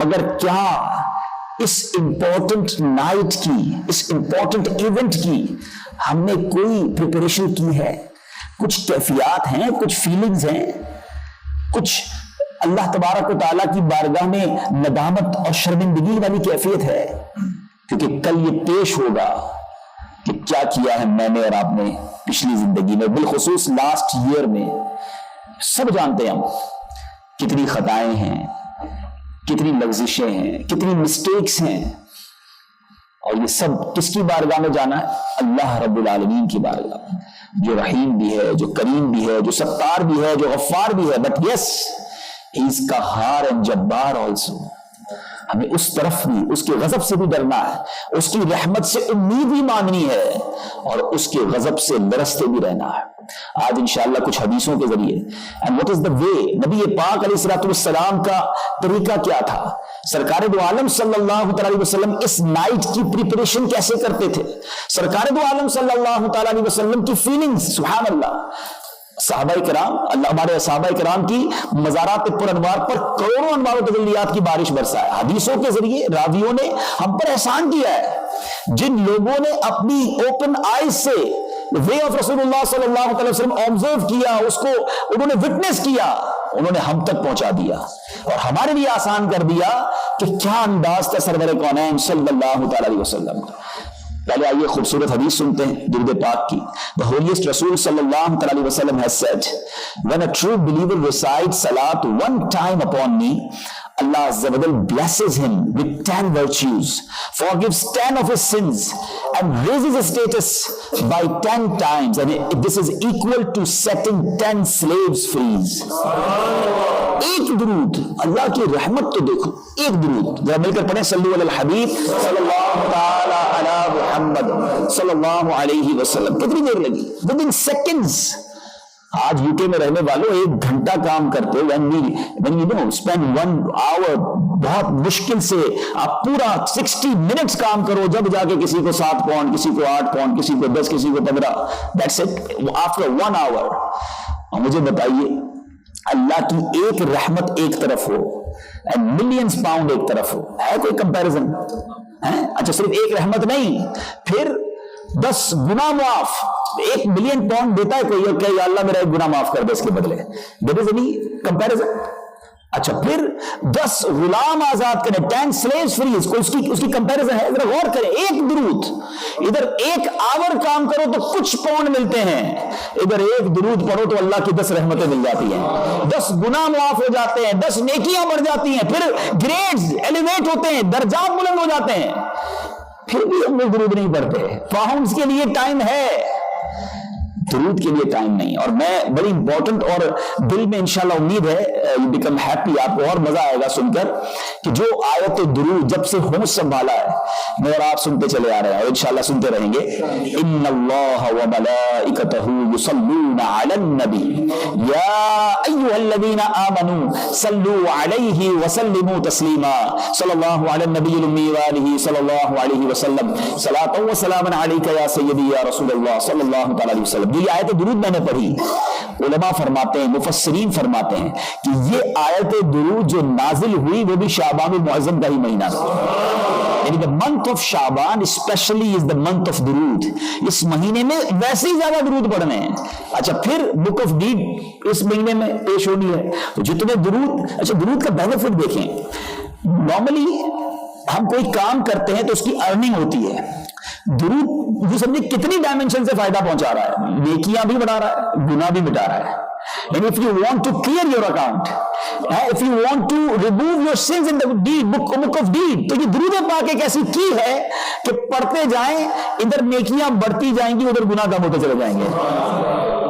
مگر کیا اس important night کی، اس امپورٹنٹ ایونٹ کی ہم نے کوئی پریپریشن کی ہے؟ کچھ کیفیات ہیں، کچھ فیلنگز ہیں، کچھ اللہ تبارک و تعالیٰ کی بارگاہ میں ندامت اور شرمندگی والی کیفیت ہے، کیونکہ کل یہ پیش ہوگا کہ کیا کیا ہے میں نے اور آپ نے پچھلی زندگی میں، بالخصوص لاسٹ ایئر میں۔ سب جانتے ہیں ہم کتنی خطائیں ہیں، کتنی لغزشیں ہیں، کتنی مسٹیکس ہیں، اور یہ سب کس کی بارگاہ میں جانا ہے؟ اللہ رب العالمین کی بارگاہ، جو رحیم بھی ہے، جو کریم بھی ہے، جو ستار بھی ہے، جو غفار بھی ہے، بٹ یس ہی از قہار اینڈ جبار آلسو۔ ہمیں اس طرف بھی، اس کے غضب سے بھی ڈرنا ہے، اس کی رحمت سے امید بھی مانگنی ہے، اور اس کے غضب سے لرزتے بھی رہنا ہے۔ آج انشاءاللہ کچھ حدیثوں کے ذریعے and what is the way، نبی پاک علیہ الصلوۃ والسلام کا طریقہ کیا تھا، سرکار دو عالم صلی اللہ تعالی علیہ وسلم اس نائٹ کی پریپریشن کیسے کرتے تھے، سرکار دو عالم صلی اللہ تعالی علیہ وسلم کی فیلنگز، سبحان اللہ۔ صحابہ کرام، اللہ ہمارے صحابہ کرام کی مزارات پر انوار پر کروڑوں انوار و تجلیات کی بارش برسا ہے۔ حدیثوں کے ذریعے راویوں نے ہم پر احسان کیا ہے، جن لوگوں نے اپنی اوپن آئیز سے وے آف رسول اللہ صلی اللہ علیہ وسلم آبزرو کیا، اس کو انہوں نے وٹنس کیا، انہوں نے ہم تک پہنچا دیا اور ہمارے لیے آسان کر دیا کہ کیا انداز تھا سرور کونین صلی اللہ تعالی علیہ وسلم کا۔ پہلے آئیے خوبصورت حدیث سنتے ہیں درود پاک کی۔ The holiest Rasul sallallahu alaihi wasallam has said, when a true believer recites salat one time upon me, Allah Azza wa Jal blesses him with 10 virtues, forgives 10 of his sins, and raises his status by 10 times, and this is equal to setting 10 slaves free۔ ایک درود، اللہ کی رحمت تو دیکھو، ایک درود ذرا مل کر پڑھیں، صلو علی الحبیب صلی اللہ تعالی علی محمد صلی اللہ علیہ وسلم۔ کتنی دیر لگی؟ within seconds۔ آج یو کے میں رہنے والوں 1 گھنٹہ کام کرتے ہو، when you know spend 1 hour، بہت مشکل سے آپ پورا 60 منٹس کام کرو، جب جا کے کسی کو 7 پاؤنڈ، کسی کو 8 پاؤنڈ، کسی کو 10، کسی کو 15، that's it after 1 hour۔ اور مجھے بتائیے اللہ کی ایک رحمت ایک طرف ہو and millions pound ایک طرف ہو، ہے کوئی کمپیریزن؟ اچھا صرف ایک رحمت نہیں، پھر 10 گناہ معاف، 1 ملین پاؤنڈ دیتا ہے کوئی کہ یا اللہ میرا 1 گناہ معاف کر دے اس کے بدلے، there is any comparison؟ اچھا پھر 10 غلام آزاد کریں، 10 slaves free، اس کی کمپیریزن ہے؟ ذرا غور کریں، ایک درود، ادھر 1 آور کام کرو تو کچھ پاؤنڈ ملتے ہیں، ادھر 1 درود پڑھو تو اللہ کی 10 رحمتیں مل جاتی ہیں، 10 گناہ معاف ہو جاتے ہیں، 10 نیکیاں بڑھ جاتی ہیں، پھر گریڈز ایلیویٹ ہوتے ہیں، درجات بلند ہو جاتے ہیں۔ پھر بھی ہم لوگ درود نہیں پڑھتے، پاؤنڈز کے لیے ٹائم ہے، درود کے لیے ٹائم نہیں۔ اور میں بڑی امپورٹنٹ، اور دل میں انشاءاللہ امید ہے یو بیکم ہیپی، آپ کو اور مزہ آئے گا سن کر، کہ جو آیت درود جب سے ہوش سنبھالا ہے میں اور آپ سنتے چلے آ رہے ہیں اور انشاءاللہ سنتے رہیں گے۔ ان اللہ وملائکتہ یصلون علی النبی یا ایھا الذین آمنوا صلوا علیہ وسلموا تسلیما، صلی اللہ علی النبی الامی وآلہ صلی اللہ علیہ وسلم، صلاۃ و سلام علیک یا سیدی یا رسول اللہ صلی اللہ تعالی علیہ وسلم۔ یہ آیت درود میں نے پڑھی، علماء فرماتے ہیں، مفسرین فرماتے ہیں کہ یہ آیت درود جو نازل ہوئی وہ بھی شعبان المعظم کا ہی مہینہ تھا، یعنی the month of Shaban especially is the month of درود، اس مہینے میں ویسے ہی زیادہ درود پڑھنے ہیں۔ اچھا پھر بک آف ڈیڈ اس مہینے میں پیش ہونی ہے، تو جتنے درود، اچھا درود کا بینیفٹ دیکھیں، نارملی ہم کوئی کام کرتے ہیں تو اس کی ارننگ ہوتی ہے، درود جو سمجھے کتنی ڈائمنشن سے فائدہ پہنچا رہا ہے، نیکیاں بھی بڑھا رہا ہے، گناہ بھی مٹا رہا ہے۔ And if you want to clear your account, if you want to remove your sins in the deed, book of deed، تو یہ درود پاک ایک ایسی کی ہے کہ پڑھتے جائیں، ادھر نیکیاں بڑھتی جائیں گی، ادھر گناہ کم ہوتے چلے جائیں گے۔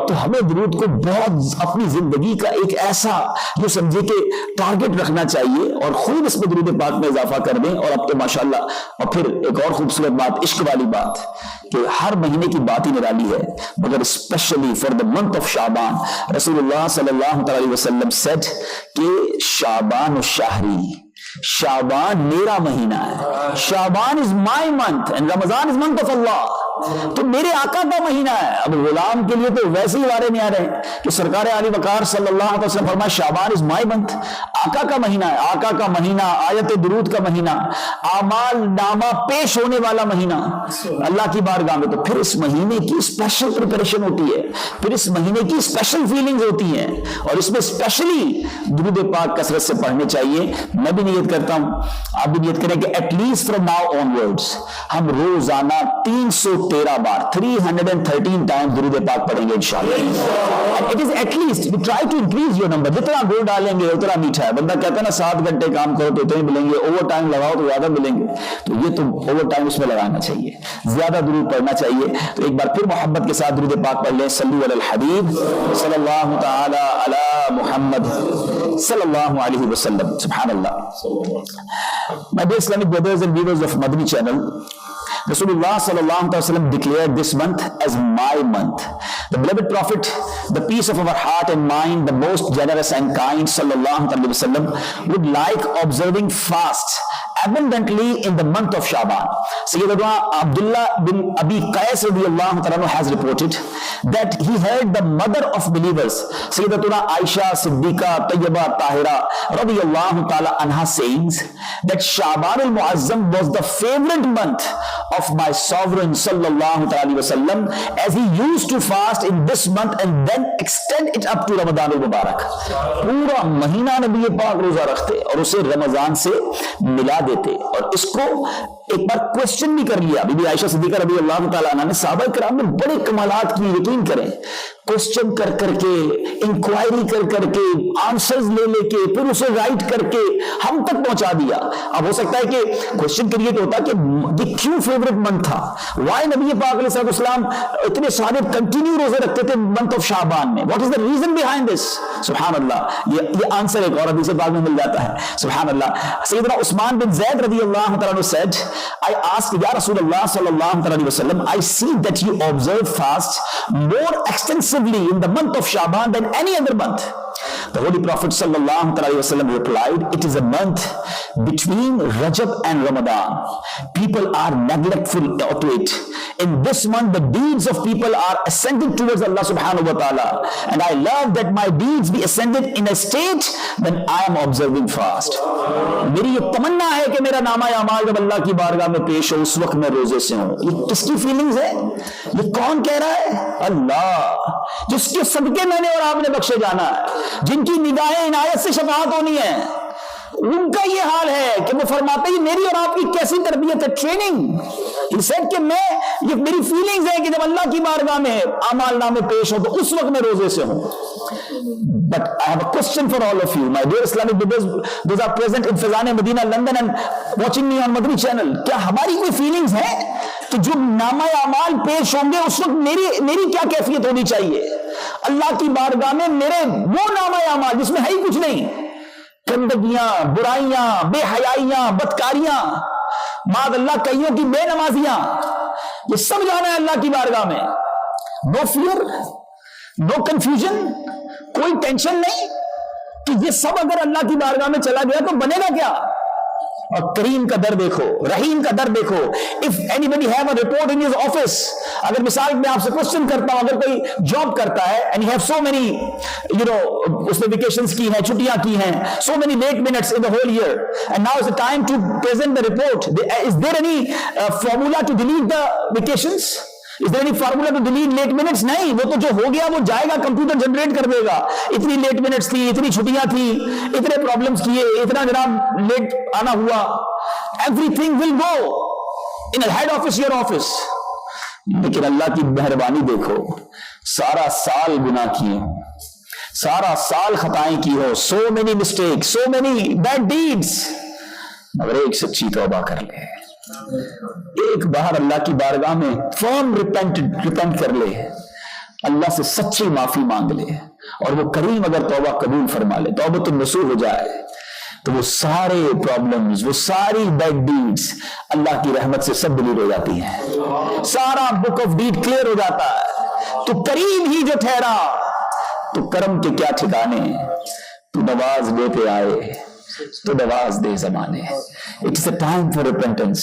تو ہمیں درود کو بہت اپنی زندگی کا ایک ایسا جو سمجھے کہ ٹارگٹ رکھنا چاہیے، اور خوب اس میں درود پاک میں اضافہ کر دیں۔ اور اب تو ماشاءاللہ، اور پھر ایک اور خوبصورت بات، عشق والی بات، کہ ہر مہینے کی بات ہی نرالی ہے، مگر especially for the month of Shaban, رسول اللہ صلی اللہ علیہ وسلم said کہ شعبان الشہری، شعبان میرا مہینہ ہے، شعبان is my month and Ramadan is month of Allah۔ تو میرے آقا کا مہینہ ہے. اب غلام کے لیے تو ویسے ہی وارے نہیں آ رہے ہیں کہ سرکار علی وقار صلی اللہ علیہ وسلم فرمائے شعبان از مائی منتھ. آقا کا مہینہ ہے, آقا کا مہینہ, آیت درود کا مہینہ, اعمال نامہ پیش ہونے والا مہینہ اللہ کی بارگاہ میں. تو پھر اس مہینے کی اسپیشل پریپریشن ہوتی ہے, پھر اس مہینے کی اسپیشل فیلنگز ہوتی ہیں, اور اس میں اسپیشلی درود پاک کثرت سے پڑھنے چاہیے. میں بھی نیت کرتا ہوں, آپ بھی نیت کریں کہ at least from now onwards ہم روزانہ 313 بار 313 ٹائم درود پاک پڑھیں گے انشاءاللہ. It is at least we try to increase your number. جتنا گول ڈالیں گے اتنا میٹھا ہے. بندہ کہتا ہے نا 7 گھنٹے کام کرو تو اتنے ملیں گے, اوور ٹائم لگاؤ تو زیادہ ملیں گے. تو یہ تو اوور ٹائم اس میں لگانا چاہیے, زیادہ درود پڑھنا چاہیے. تو ایک بار پھر محبت کے ساتھ درود پاک پڑھ لیں. صلو علی الحبیب صلی اللہ تعالی علی محمد صلی اللہ علیہ وسلم. سبحان اللہ. My dear Islamic brothers and viewers of Madani channel, Rasulullah sallallahu alaihi wasallam declared this month as my month. The beloved Prophet, the peace of our heart and mind, the most generous and kind sallallahu alaihi wasallam, would like observing fast abundantly in the month of Shaban. Sayyidina Abdullah bin Abi Qais radiyallahu ta'ala has reported that he heard the mother of believers, Sayyidatuna Aisha Siddiqa Tayyibah Tahira radiyallahu ta'ala anha sayings that Shaban al-Muazzam was the favorite month of my sovereign sallallahu ta'ala wasallam, as he used to fast in this month and then extend it up to Ramadan al-Mubarak. پورا مہینہ نبی پاک روزہ رکھتے اور اسے رمضان سے ملا دیتے. اور اس کو ایک بار کوشچن بھی کر لیا. بی بی عائشہ صدیقہ رضی اللہ تعالیٰ عنہ نے صحابہ کرام نے بڑے کمالات کی, یقین کریں, کوشچن کر کر کے, انکوائری کر کر کے, آنسرز لے لے کے, پھر اسے رائٹ کر کے ہم تک پہنچا دیا. اب ہو سکتا ہے کہ کوشچن کریے تو ہوتا کہ یہ کیوں فیوریٹ منتھ تھا, وائی نبی پاک علیہ السلام اتنے سارے کنٹینیو روزے رکھتے تھے منتھ آف شعبان میں, what is the reason behind this. سبحان اللہ, یہ آنسر ایک اور حدیث پاک میں مل جاتا ہے. سبحان اللہ. سیدنا عثمان بن زید رضی اللہ تعالیٰ عنہ said, I asked Ya Rasulullah sallallahu alaihi wasallam, I see that you observe fast more extensively in the month of Shaban than any other month. The Holy Prophet sallallahu alaihi wasallam replied, it is a month between Rajab and Ramadan. People are neglectful to it. In this month, the deeds of people are ascended towards Allah subhanahu wa ta'ala. And I love that my deeds be ascended in a state when I am observing fast. میری یہ تمنا ہے کہ میرا نامہ اعمال جب اللہ کی بارگاہ میں پیش ہو اس وقت میں روزے سے ہوں. یہ کس کی فیلنگز ہے؟ یہ کون کہہ رہا ہے؟ اللہ, جس کے صدقے میں نے اور آپ نے بخشے جانا ہے, جن کی نگاہیں عنایت سے شفاعت ہونی ہے, ان کا یہ حال ہے کہ وہ فرماتے ہیں میری اور آپ کی کیسی تربیت ہے, ٹریننگ. He said کہ میں, یہ میری فیلنگز ہے کہ جب اللہ کی بارگاہ میں اعمال نامے پیش ہو تو اس وقت میں روزے سے ہوں. But I have a question for all of you, my dear Islamic brothers, those are present in Fizan Medina, London and watching me on Madani channel. کیا ہماری کوئی فیلنگز ہے کہ جو نامہ اعمال پیش ہوں گے اس وقت میری کیا کیفیت ہونی چاہیے اللہ کی بارگاہ میں؟ میرے وہ نامہ اعمال جس میں ہے ہی کچھ نہیں, گندگیاں, برائیاں, بے حیائیاں, بدکاریاں, معاذ اللہ کئیوں کی بے نمازیاں, یہ سب جانا ہے اللہ کی بارگاہ میں. نو فیئر, نو کنفیوژن, کوئی ٹینشن نہیں کہ یہ سب اگر اللہ کی بارگاہ میں چلا گیا تو بنے گا کیا. اور کریم کا در دیکھو, رحیم کا در دیکھو. if anybody have a report in his office, اگر مثال میں آپ سے کوشچن کرتا ہوں, اگر کوئی جاب کرتا ہے and you have so many, اس نے ویکیشنز کی ہیں, چھٹیاں کی ہیں, so many late minutes in the whole year, and now is the time to present the report. Is there any formula to delete the vacations? Is there any formula to delete late minutes? نہیں, وہ تو جو ہو گیا وہ جائے گا, computer generate کر دے گا. اتنی late minutes تھی, اتنی چھٹیاں تھی, اتنے پرابلمز کیے, اتنا جناب لیٹ آنا ہوا. Everything will go in a head office, your office. لیکن اللہ کی مہربانی دیکھو, سارا سال گناہ کیے ہوں, سارا سال خطائیں کی ہو, so many mistakes, so many bad deeds, مگر ایک سچی توبہ کر لے, ایک بار اللہ کی بارگاہ میں فرم ریپینٹ کر لے, اللہ سے سچی معافی مانگ لے, اور وہ کریم اگر توبہ قبول فرما لے, توبہ تو نصوح ہو جائے, تو وہ سارے پرابلمز, وہ ساری بیڈ ڈیڈز اللہ کی رحمت سے سب ڈیلیٹ ہو جاتی ہیں. سارا بک آف ڈیڈ کلیئر ہو جاتا ہے. تو کریم ہی جو ٹھہرا, تو کرم کے کیا ٹھکانے, تو نواز دیتے آئے تو نواز دے زمانے. It is a time for repentance.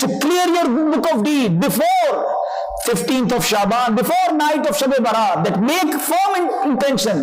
to clear your book of deed before 15th of Shaban, before night of Shab Barat, that make firm intention,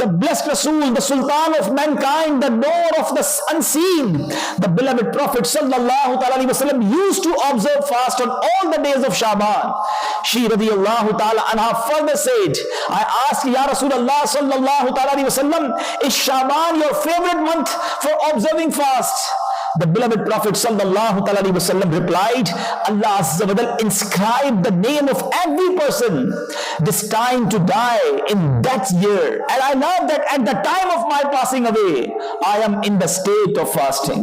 the blessed Rasul, the Sultan of mankind, the door of the unseen, the beloved Prophet sallallahu alaihi wasallam used to observe fast on all the days of Shaban. She radiyallahu ta'ala anha further said, I asked Ya Rasulullah sallallahu alaihi wasallam, is Shaban your favorite month for observing fast? The beloved Prophet sallallahu alaihi wasallam replied, Allah Azza wa Jal inscribed the name of every person destined to die in that year, and I love that at the time of my passing away I am in the state of fasting.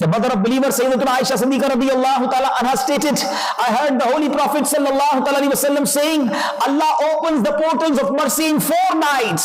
The mother of believers, Sayyidatuna Aisha Siddiqa radiyallahu ta'ala anha stated, I heard the Holy Prophet sallallahu alaihi wasallam saying, Allah opens the portals of mercy in 4 nights.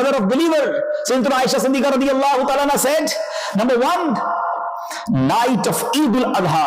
Mother of believer, Sayyidatuna Aisha Siddiqa radiyallahu ta'ala anha said, number 1, night of Eid al-Adha.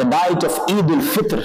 The night of Eid al-Fitr,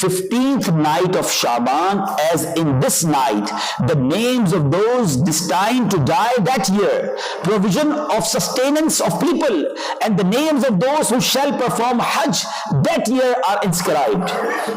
15th night of Shaban, as in this night the names of those destined to die that year, provision of sustenance of people, and the names of those who shall perform Hajj that year are inscribed.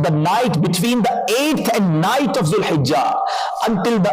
the night between the 8th and 9th of Zulhijjah until the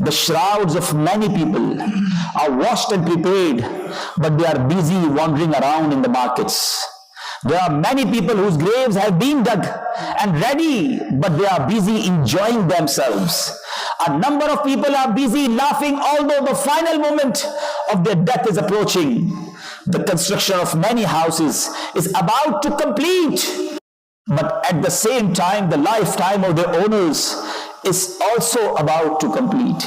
The shrouds of many people are washed and prepared, but they are busy wandering around in the markets. There are many people whose graves have been dug and ready, but they are busy enjoying themselves. A number of people are busy laughing, although the final moment of their death is approaching. The construction of many houses is about to complete, but at the same time, the lifetime of their owners is also about to complete.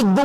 1-2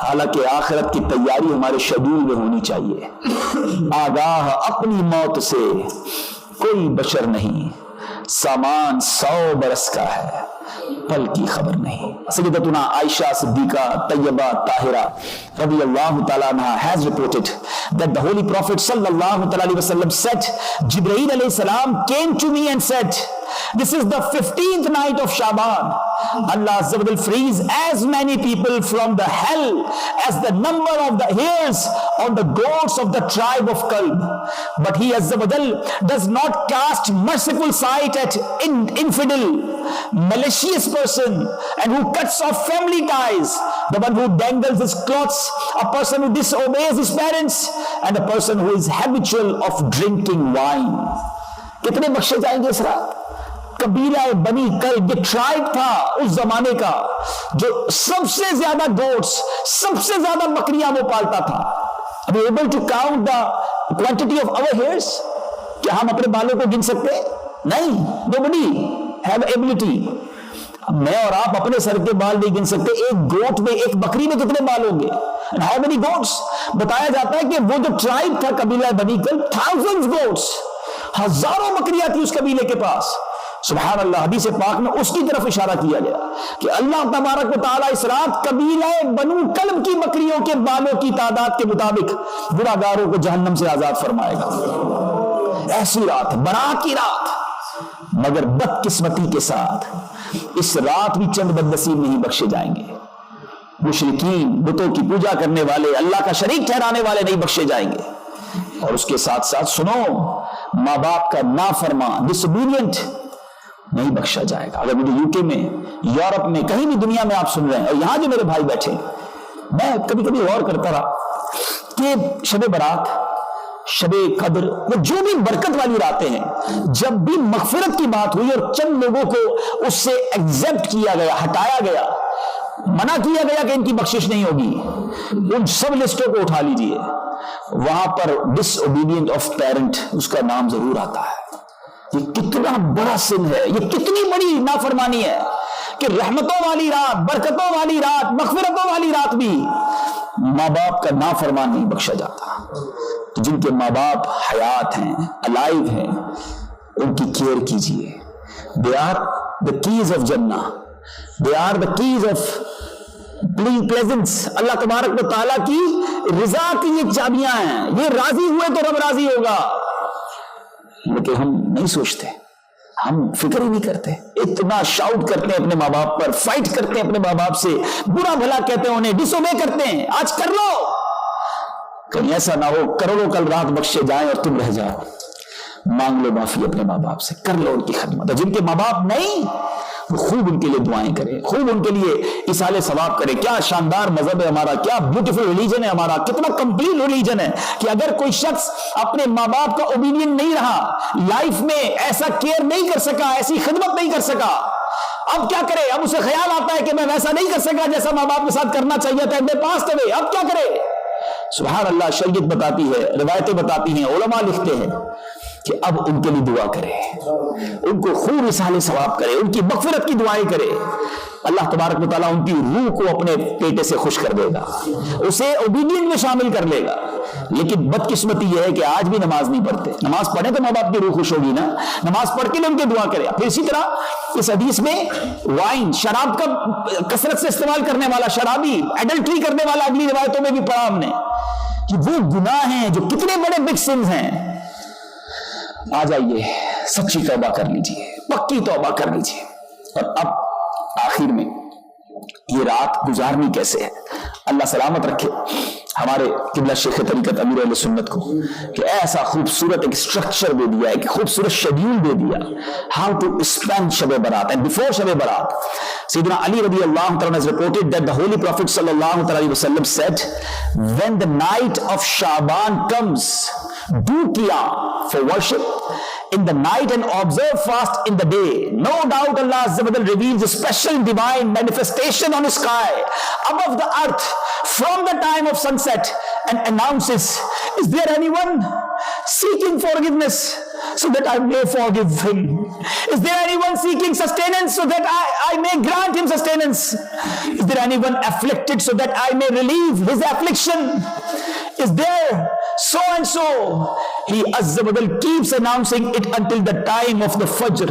حالانکہ آخرت کی تیاری ہمارے schedule میں ہونی چاہیے. آگاہ اپنی موت سے کوئی بشر نہیں، سامان 100 برس کا ہے، پل کی خبر نہیں. سیدتنا عائشہ صدیقہ طیبہ طاہرہ رضی اللہ تعالیٰ عنہ has reported that the Holy Prophet sallallahu alaihi wasallam said, Jibreel alayhi salam came to me and said, this is the 15th night of Shaban. Allah Azza wa Jal frees as many people from the hell as the number of the hairs on the goats of the tribe of Kalb. But He Azza wa Jal does not cast merciful sight at infidel, malicious person, and who cuts off family ties, the one who dangles his clothes, a person who disobeys his parents, and a person who is habitual of drinking wine. کتنے بخشے جائیں گے اس رات؟ قبیلہ بنی club یہ tribe تھا اس زمانے کا جو سب سے زیادہ گوٹس، سب سے زیادہ بکریاں وہ پالتا تھا. Are we able to count the quantity of our hairs? کیا ہم اپنے بالوں کو گن سکتے؟ نہیں. Nobody have ability. میں اور آپ اپنے سر کے بال نہیں گن سکتے. ایک گوٹ میں، ایک بکری میں کتنے بال ہوں گے؟ And how many goats? بتایا جاتا ہے کہ وہ جو ٹرائب تھا قبیلہ بنی کلب، thousands goats، ہزاروں بکریاں تھی اس قبیلے کے پاس. سبحان اللہ. حدیث پاک میں اس کی طرف اشارہ کیا گیا کہ اللہ تبارک و تعالیٰ اس رات قبیلہ بنو کلب کی بکریوں کے بالوں کی تعداد کے مطابق گناہگاروں کو جہنم سے آزاد فرمائے گا. ایسی رات، برات کی رات. مگر بدقسمتی کے ساتھ اس رات بھی چند بدنصیب نہیں بخشے جائیں گے. مشرکین، بتوں کی پوجا کرنے والے، اللہ کا شریک ٹھہرانے والے نہیں بخشے جائیں گے. اور اس کے ساتھ ساتھ سنو، ماں باپ کا نافرمان، ڈس اوبیڈینٹ نہیں بخشا جائے گا. اگر مجھے UK میں، یورپ میں، کہیں بھی دنیا میں آپ سن رہے ہیں، اور یہاں جو میرے بھائی بیٹھے، میں کبھی کبھی غور کرتا رہا کہ شب برات، شب قدر، وہ جو بھی برکت والی راتیں ہیں، جب بھی مغفرت کی بات ہوئی اور چند لوگوں کو اس سے ایگزیپٹ کیا گیا، ہٹایا گیا، منع کیا گیا کہ ان کی بخشش نہیں ہوگی، ان سب لسٹوں کو اٹھا لیجئے، وہاں پر ڈس اوبیڈینٹ آف پیرنٹ اس کا نام ضرور آتا ہے. یہ کتنا بڑا سن ہے، یہ کتنی بڑی نافرمانی ہے کہ رحمتوں والی رات، برکتوں والی رات، مغفرتوں والی رات بھی ماں باپ کا نافرمان نہیں بخشا جاتا. تو جن کے ماں باپ حیات ہیں، الائیو ہیں، ان کی کیئر کیجئے. they are the keys of Jannah, they are the keys of pleasance. اللہ تبارک و تعالیٰ کی رضا کی یہ چابیاں ہیں. یہ راضی ہوئے تو رب راضی ہوگا. لیکن ہم نہیں سوچتے، ہم فکر ہی نہیں کرتے. اتنا شاؤٹ کرتے ہیں اپنے ماں باپ پر، فائٹ کرتے ہیں اپنے ماں باپ سے، برا بھلا کہتے ہیں انہیں، ڈس اوبے کرتے ہیں. آج کر لو، کہیں ایسا نہ ہو کروڑوں کل رات بخشے جائیں اور تم رہ جاؤ. مانگ لو معافی اپنے ماں باپ سے، کر لو ان کی خدمت. اور جن کے ماں باپ نہیں، خوب ان کے لیے دعائیں کریں، خوب ان کے لیے اصالہ ثواب کریں. کیا شاندار مذہب ہے ہمارا، کیا بیوٹیفل ریلیجن ہے ہمارا، کتنا کمپلیٹ ریلیجن ہے کہ اگر کوئی شخص اپنے ماں باپ کا اوبیڈینٹ نہیں رہا، لائف میں ایسا کیئر نہیں کر سکا، ایسی خدمت نہیں کر سکا، اب کیا کرے؟ اب اسے خیال آتا ہے کہ میں ویسا نہیں کر سکا جیسا ماں باپ کے ساتھ کرنا چاہیے تھا، میں پاس تھے، اب کیا کرے؟ سبحان اللہ. شریعت بتاتی ہے، روایتیں بتاتی ہیں، علماء لکھتے ہیں کہ اب ان کے لیے دعا کرے، ان کو خوب اصالہ ثواب کرے، ان کی مغفرت کی دعائیں کرے. اللہ تبارک و تعالیٰ ان کی روح کو اپنے پیٹے سے خوش کر دے گا، اسے اوبیڈینٹ میں شامل کر لے گا. لیکن بدقسمتی یہ ہے کہ آج بھی نماز نہیں پڑھتے. نماز پڑھیں تو ماں باپ کی روح خوش ہوگی نا. نماز پڑھ کے ان کی دعا کرے. پھر اسی طرح اس حدیث میں وائن، شراب کا کثرت سے استعمال کرنے والا شرابی، ایڈلٹری کرنے والا، اگلی روایتوں میں بھی پڑھا ہم نے کہ وہ گناہ ہیں جو کتنے بڑے بگ سنز ہیں. آ جائیے، سچی توبہ کر لیجئے، پکی توبہ کر لیجئے. اور اب آخر میں یہ رات گزارنی کیسے ہے؟ اللہ سلامت رکھے ہمارے قبلہ شیخ طریقت امیر اہل سنت کو کہ ایسا خوبصورت ایک اسٹرکچر دے دیا، ایک خوبصورت شیڈیول دے دیا how to spend Shab Barat. And before Shab Barat سیدنا علی رضی اللہ تعالیٰ has reported that the holy prophet sallallahu alaihi wasallam said, when the night of Shaban comes, do qiyam for worship in the night and observe fast in the day. No doubt Allah Azza wa Jal reveals a special divine manifestation on the sky above the earth from the time of sunset and announces, is there anyone seeking forgiveness so that I may forgive him? Is there anyone seeking sustenance so that I may grant him sustenance? Is there anyone afflicted so that I may relieve his affliction? Is there so and so? He Azza wa Jal keeps announcing it until the time of the Fajr.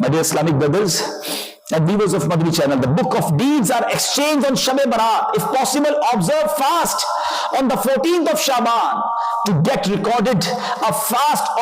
My dear Islamic brothers and viewers of Madani channel, the book of deeds are exchanged on Shab Barat. If possible, observe fast on the 14th of Shaban to get recorded a fast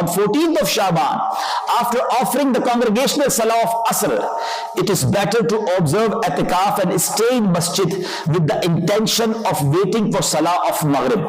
On 14th of Shaban, after offering the congregational salah of Asr, it is better to observe i'tikaf and stay in masjid with the intention of waiting for salah of Maghrib.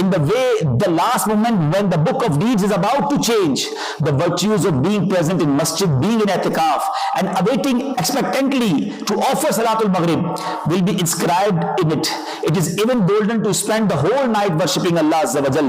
in the way, the last moment when the book of deeds is about to change, the virtues of being present in masjid, being in i'tikaf and awaiting expectantly to offer salatul maghrib will be inscribed in it. It is even golden to spend the whole night worshipping Allah Azza wa Jal.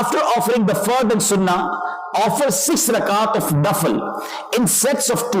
After offering the fard and sunnah, offer 6 rakat of nafil in sets of 2,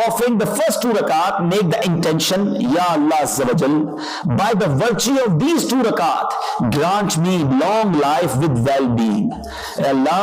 offering the first 2 rakat, make the intention, Ya Allah Azza wa Jal, by the virtue of these 2 rakat, grant me long life with well-being. Allah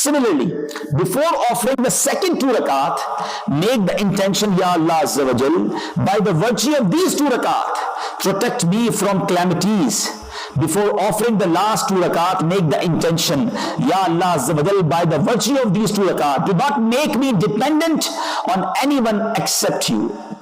Similarly, before offering the second 2 rakat, make the intention, Ya Allah Azza wa Jal, by the virtue of these 2 rakat, protect me from calamities. Before offering the last 2 rakat, make the intention, Ya Allah Azza wa Jal, by the virtue of these 2 rakat, do not make me dependent on anyone except you.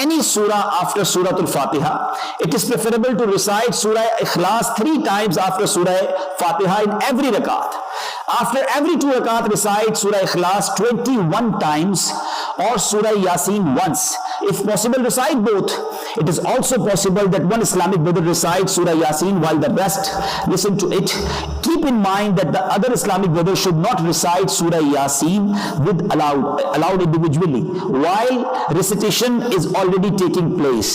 any surah after Suratul Fatiha. It is preferable to recite Surah Ikhlas 3 times after Surah Fatiha in every rakat. After every 2 rakat, recite Surah Ikhlas 21 times or Surah Yasin once. If possible, recite both. It is also possible that one Islamic brother recites Surah Yasin while the rest listen to it. Keep in mind that the other Islamic brother should not recite Surah Yasin with aloud individually while recitation is already taking place.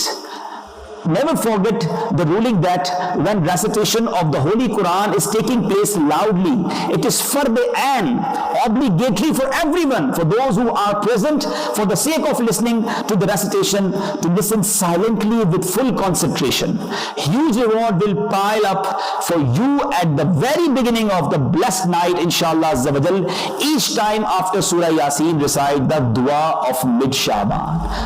Never forget the ruling that when recitation of the Holy Quran is taking place loudly, it is fard ain, obligatory for everyone, for those who are present, for the sake of listening to the recitation, to listen silently with full concentration. Huge reward will pile up for you at the very beginning of the blessed night, inshallah Azza wa Jal. Each time after Surah Yasin, recite the dua of mid-Shaban.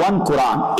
1 Quran.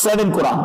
7 Quran.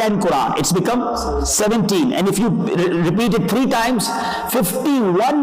10 Quran, it's become 17, and if you repeat it 3 times, 51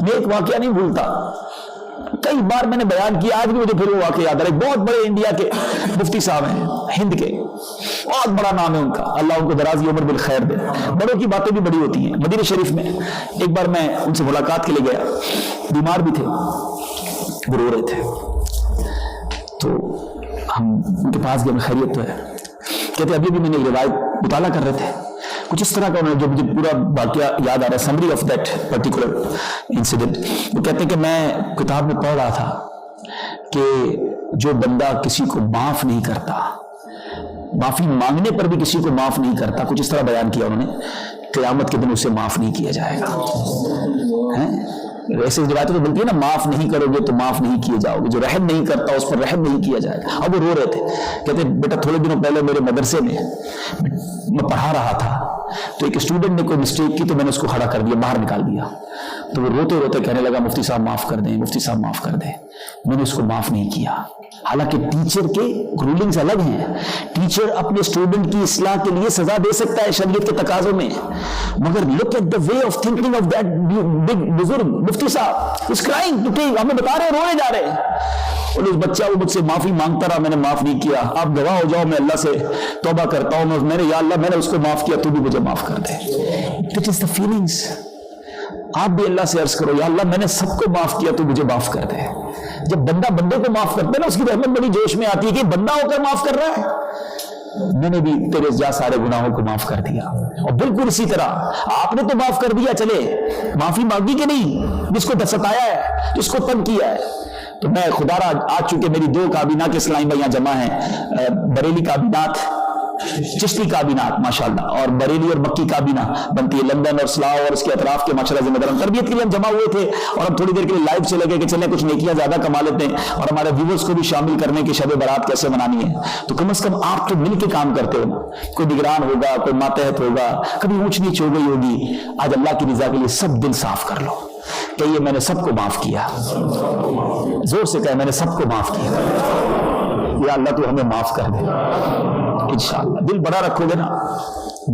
میں ایک واقعہ نہیں بھولتا، کئی بار میں نے بیان کیا، آج بھی مجھے پھر وہ واقعہ یاد ہے۔ ایک بہت بڑے انڈیا کے مفتی صاحب ہیں، ہند کے، بہت بڑا نام ہے ان کا، اللہ ان کو دراز عمر بالخیر دے، بڑوں کی باتیں بھی بڑی ہوتی ہیں۔ مدینہ شریف میں ایک بار میں ان سے ملاقات کے لیے گیا، بیمار بھی تھے، وہ رو رہے تھے، تو ہم ان کے پاس گئے، خیریت تو ہے؟ کہتے ابھی بھی میں نے ایک روایت مطالعہ کر رہے تھے، کچھ اس طرح کا انہوں نے، جو مجھے پورا واقعہ یاد آ رہا ہے، summary of that particular incident. وہ کہتے ہیں کہ میں کتاب میں پڑھ رہا تھا کہ جو بندہ کسی کو معاف نہیں کرتا، معافی مانگنے پر بھی کسی کو معاف نہیں کرتا، کچھ اس طرح بیان کیا انہوں نے، قیامت کے دن اسے معاف نہیں کیا جائے گا۔ ایسے روایتیں تو بنتی ہے نا، معاف نہیں کرو گے تو معاف نہیں کیے جاؤ گے، جو رحم نہیں کرتا اس پر رحم نہیں کیا جائے گا۔ اب وہ رو رہے تھے، کہتے بیٹا تھوڑے دنوں پہلے میرے مدرسے میں پڑھا رہا تھا، تو ایک اسٹوڈنٹ نے کوئی مسٹیک کی تو میں نے اس کو کھڑا کر دیا، باہر نکال دیا، تو وہ روتے روتے کہنے لگا مفتی صاحب معاف کر دیں، مفتی صاحب معاف کر دیں، میں نے اس کو معاف نہیں کیا۔ حالانکہ ٹیچر کے رولنگز الگ ہیں، ٹیچر اپنے اسٹوڈنٹ کی اصلاح کے لیے سزا دے سکتا ہے شریعت کے تقاضوں میں، مگر look at the way of thinking of that big بزرگ مفتی صاحب از کرائنگ، ہمیں بتا رہے رونے جا رہے ہیں، اور اس بچہ وہ مجھ سے معافی مانگتا رہا، میں نے معاف نہیں کیا، آپ گواہ ہو جاؤ، میں اللہ سے توبہ کرتا ہوں، میں نے یا اللہ میں نے اس کو معاف کیا، تو بھی مجھے معاف کر دے۔ That is the feelings. آپ بھی اللہ سے عرض کرو یا اللہ میں نے سب کو معاف کیا، تو مجھے معاف کر دے۔ جب بندہ بندے کو معاف کرتا ہے نا، اس کی رحمت بڑی جوش میں آتی ہے کہ بندہ ہو کر معاف کر رہا ہے، میں نے بھی تیرے جا سارے گناہوں کو معاف کر دیا۔ اور بالکل اسی طرح آپ نے تو معاف کر دیا، چلے معافی مانگی کہ نہیں، جس کو ستایا ہے، جس کو تنگ کیا ہے۔ تو میں خدا را آج چونکہ میری 2 کابینہ کے اسلامی بھائیاں جمع ہیں، بریلی کابینات، چشتی کابینات ماشاءاللہ، اور بریلی اور مکی کابینہ بنتی ہے لندن اور سلاؤ اور اس کے اطراف کے ماشاءاللہ ذمہ دار تربیت کے لیے ہم جمع ہوئے تھے، اور ہم تھوڑی دیر کے لیے لائیو چلے گئے کہ چلیں کچھ نیکیاں زیادہ کما لیتے ہیں اور ہمارے ویورز کو بھی شامل کرنے کی شب برات کیسے منانی ہے۔ تو کم از کم آپ تو مل کے کام کرتے ہو نا، کوئی نگران ہوگا، کوئی ماتحت ہوگا، کبھی اونچ نیچ ہو گئی ہوگی، آج اللہ کی رضا کے لیے سب دل صاف کر لو، کہیے میں نے سب کو معاف کیا، زور سے کہے میں نے سب کو معاف کیا، یا اللہ تو ہمیں معاف کر دے۔ انشاءاللہ دل بڑا رکھو گے نا،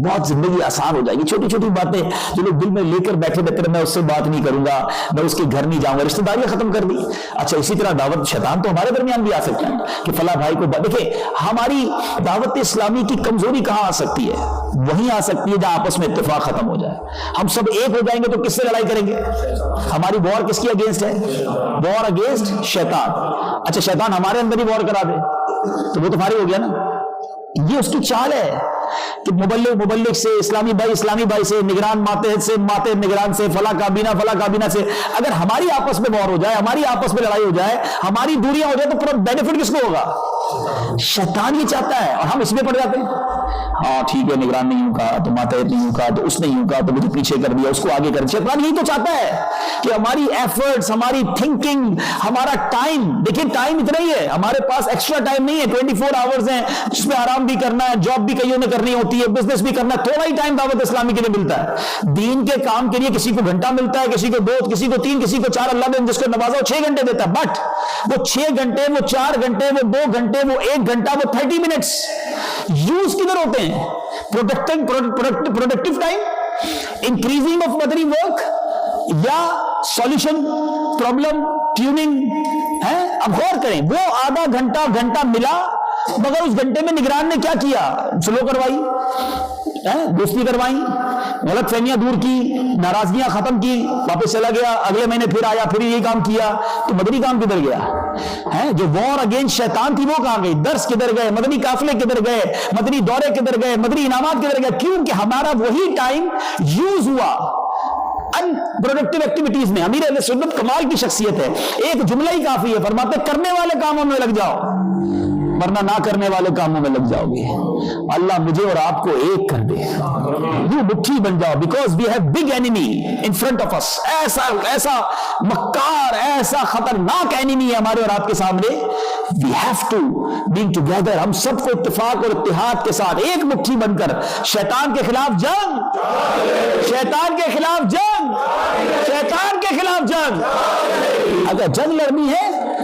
بہت زندگی آسان ہو جائے گی۔ چھوٹی چھوٹی باتیں جو لوگ دل میں لے کر بیٹھے رہتے ہیں، میں اس سے بات نہیں کروں گا، میں اس کے گھر نہیں جاؤں گا، رشتہ داریاں ختم کر دی۔ اچھا اسی طرح دعوت، شیطان تو ہمارے درمیان بھی آ سکتا ہے کہ فلاں بھائی کو دیکھیں، ہماری دعوت اسلامی کی کمزوری کہاں آ سکتی ہے؟ وہیں آ سکتی ہے جہاں آپس میں اتفاق ختم ہو جائے۔ ہم سب ایک ہو جائیں گے تو کس سے لڑائی کریں گے؟ ہماری وار کس کی اگینسٹ ہے؟ وار اگینسٹ شیطان۔ اچھا شیطان ہمارے اندر ہی وار کرا دے تو وہ تمہاری ہو گیا نا۔ یہ اس کی چال ہے کہ مبلغ سے، اسلامی بھائی سے، نگران ماتحت سے، ماتحت نگران سے، فلاں کابینہ سے، اگر ہماری آپس میں وار ہو جائے، ہماری آپس میں لڑائی ہو جائے، ہماری دوریاں ہو جائے، تو پورا بینیفٹ کس کو ہوگا؟ شیطان یہ چاہتا ہے، اور ہم اس میں پڑ جاتے ہیں۔ ہاں ٹھیک ہے، نگران نہیں ہوں کہا تو ماتحت نہیں ہوں کہا تو اس نہیں ہوں کہا تو مجھے پیچھے کر دیا، اس کو آگے کر دیا۔ شیطان یہی تو چاہتا ہے کہ ہماری ایفرٹس، ہماری تھنکنگ، ہمارا ٹائم، دیکھیں ٹائم اتنا ہی ہے، ہمارے پاس ایکسٹرا ٹائم نہیں ہے، 24 آورز ہیں جس میں آرام بھی کرنا ہے، جاب بھی کئیوں نے کرنی ہوتی ہے، بزنس بھی کرنا ہے، تھوڑا ہی ٹائم دعوت اسلامی کے لیے ملتا ہے۔ دین کے کام کے لیے کسی کو گھنٹہ ملتا ہے، کسی کو 2، کسی کو 3، کسی کو 4، اللہ نے جس کو نوازا وہ 6 گھنٹے دیتا ہے، بٹ وہ 6 گھنٹے، وہ 4 گھنٹے، وہ 2 گھنٹے، وہ 1 گھنٹہ، وہ 30 منٹس یوز کدھر ہوتے ہیں؟ Productive time, increasing of Madani work, یا سولوشن پرابلم ٹیوننگ ہے؟ اب غور کریں، وہ آدھا گھنٹہ ملا، مگر اس گھنٹے میں نگران نے کیا کیا؟ سلو کروائی، دوستی کروائی، غلط فہمیاں دور کی، ناراضگیاں ختم کی، واپس چلا گیا، اگلے مہینے پھر آیا، پھر یہی کام کیا، تو مدنی کام کدھر گیا؟ جو وار اگینسٹ شیطان تھی وہ کہاں گئی؟ درس کدھر گئے؟ مدنی قافلے کدھر گئے؟ مدنی دورے کدھر گئے؟ مدنی انعامات کدھر گئے؟ کیوں کہ ہمارا وہی ٹائم یوز ہوا ان پروڈکٹیو ایکٹیویٹیز میں۔ امیر اہل سنت کمال کی شخصیت ہے، ایک جملہ ہی کافی ہے، فرماتے کرنے والے کاموں میں لگ جاؤ ورنہ نہ کرنے والے کاموں میں لگ جاؤ گے۔ اللہ مجھے اور آپ کو ایک کر دے، یوں مٹھی بن جاؤ، because we have big enemy in front of us, ایسا مکار، ایسا خطرناک اینیمی ہے ہمارے اور آپ کے سامنے۔ We have to being together, ہم سب کو اتفاق اور اتحاد کے ساتھ ایک مٹھی بن کر شیطان کے خلاف جنگ، شیطان کے خلاف جنگ، شیطان کے خلاف جنگ۔ اگر جنگ لڑنی ہے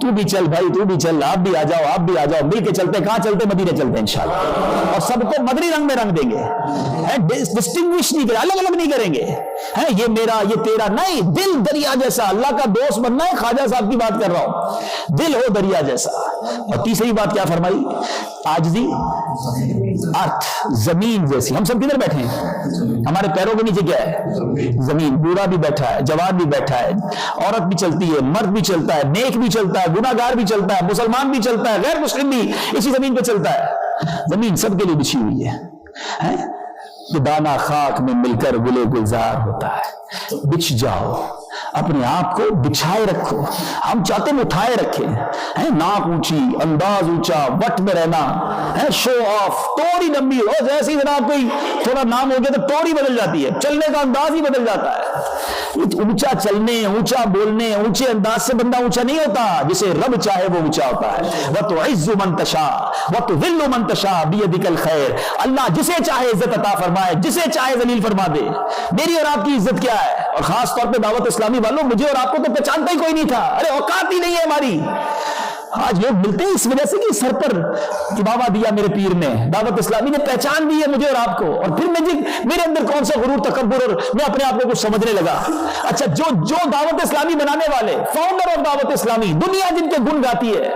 تو بھی چل بھائی، تو بھی چل، آپ بھی آ جاؤ، آپ بھی آ جاؤ، مل کے چلتے. کہاں چلتے؟ مدینے چلتے انشاءاللہ. اور سب کو مدنی رنگ میں رنگ دیں گے، ڈسٹنگوش نہیں کریں، الگ الگ نہیں کریں گے. یہ میرا یہ تیرا نہیں، دل دریا جیسا. اللہ کا دوست بننا ہے، خواجہ صاحب کی بات کر رہا ہوں، دل ہو دریا جیسا. اور تیسری بات کیا فرمائی؟ عاجزی ارتھ زمین جیسی. ہم سب کدھر بیٹھے ہیں؟ ہمارے پیروں کے نیچے کیا ہے؟ زمین. بوڑھا بھی بیٹھا ہے، جوان بھی بیٹھا ہے، عورت بھی چلتی ہے، مرد بھی چلتا ہے، نیک بھی چلتا ہے، گناہ گار بھی چلتا ہے، مسلمان بھی چلتا ہے، غیر مسلم بھی اسی زمین پہ چلتا ہے. زمین سب کے لیے بچھی ہوئی ہے. یہ دانا خاک میں مل کر گلے گلزار ہوتا ہے. بچھ جاؤ، اپنے آپ کو بچھائے رکھو. ہم چاہتے ہیں اٹھائے رکھیں. ناک اونچی، انداز اونچا، وٹ میں رہنا، شو آف، توڑی لمبی ہو. جیسے جناب کوئی تھوڑا نام ہو گیا تو توڑی بدل جاتی ہے، چلنے کا انداز ہی بدل جاتا ہے. اونچا چلنے، اونچا بولنے، اونچے انداز سے بندہ اونچا نہیں ہوتا. جسے رب چاہے وہ اونچا ہوتا ہے. وَتُعِزُّ مَن تَشَاءُ وَتُذِلُّ مَن تَشَاءُ بِيَدِكَ الْخَيْرُ. اللہ جسے چاہے عزت عطا فرمائے، جسے چاہے ذلیل فرما دے. میری اور آپ کی عزت کیا ہے؟ اور خاص طور پہ دعوت اسلامی والوں، مجھے اور آپ کو تو پہچانتا ہی کوئی نہیں تھا. ارے اوقات ہی نہیں ہے ہماری. آج لوگ ملتے ہیں اس وجہ سے کہ سر پر چباوا دیا میرے پیر نے، دعوت اسلامی نے پہچان دی ہے مجھے اور آپ کو. اور پھر میرے اندر کون سا غرور، تکبر، اور میں اپنے آپ کو کچھ سمجھنے لگا. اچھا، جو دعوت اسلامی بنانے والے، فاؤنڈر آف دعوت اسلامی، دنیا جن کے گن گاتی ہے،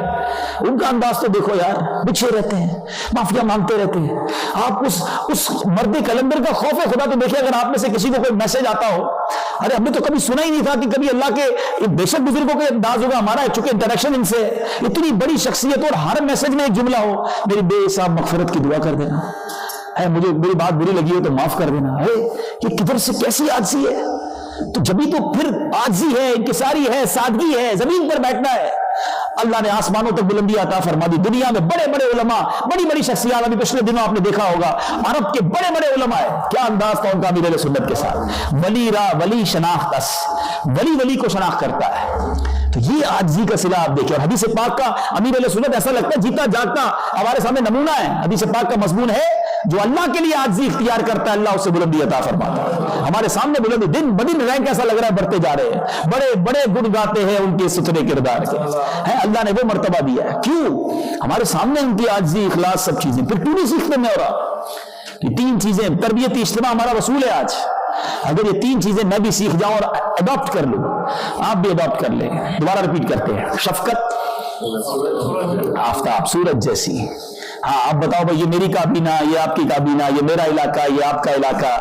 ان کا انداز تو دیکھو یار. بچھے رہتے ہیں، معافیا مانگتے رہتے ہیں. آپ اس مرد کلندر کا خوف خدا تو دیکھیں. اگر آپ میں سے کسی کو کوئی میسج آتا ہو، ارے ہم نے تو کبھی سنا ہی نہیں تھا کہ کبھی اللہ کے بے شک بزرگوں کے انداز ہوگا ہمارا، چونکہ انٹریکشن ان سے اتنی بڑی شخصیت، اور ہر میسج میں ایک جملہ ہو، میری بے حساب مغفرت کی دعا کر دینا ہے، مجھے میری بات بری لگی ہو تو معاف کر دینا ہے. یہ کدھر سے کیسی عاجزی ہے؟ تو جبھی تو پھر عاجزی ہے، انکساری ہے، سادگی ہے، زمین پر بیٹھنا ہے. اللہ نے آسمانوں تک بلندی عطا فرما دی. دنیا میں بڑے بڑے علماء، بڑی بڑی شخصیات، ابھی پچھلے دنوں آپ نے دیکھا ہوگا عرب کے بڑے بڑے علماء ہے. کیا انداز تھا ان کا امیر اہل سنت کے ساتھ. ولی را ولی شناختس، ولی کو شناخت کرتا ہے. تو یہ عاجزی کا صلہ آپ دیکھیں. اور حدیث پاک کا امیر اہل سنت ایسا لگتا ہے جیتا جاگتا ہمارے سامنے نمونہ ہے. حدیث پاک کا مضمون ہے، جو اللہ کے لیے عاجزی اختیار کرتا ہے اللہ اسے بلندی عطا فرماتا ہے. ہمارے سامنے بلندی دن بدن رینک ایسا لگ رہا ہے بڑھتے جا رہے ہیں. بڑے بڑے گن گاتے ہیں ان کے ستھرے کردار کے. اللہ نے وہ مرتبہ دیا ہے. کیوں؟ ہمارے سامنے ان کی عاجزی، اخلاص، سب چیزیں. پھر کیوں نہیں سیکھتے میں اور آپ؟ یہ تین چیزیں، تربیتی اجتماع ہمارا رسول ہے آج. اگر یہ تین چیزیں میں بھی سیکھ جاؤں اور اڈاپٹ کر لوں، آپ بھی اڈاپٹ کر لیں. دوبارہ ریپیٹ کرتے ہیں. شفقت آفتاب سورج جیسی. ہاں آپ بتاؤ بھائی، یہ میری کابینہ، یہ آپ کی کابینہ، یہ میرا علاقہ، یہ آپ کا علاقہ.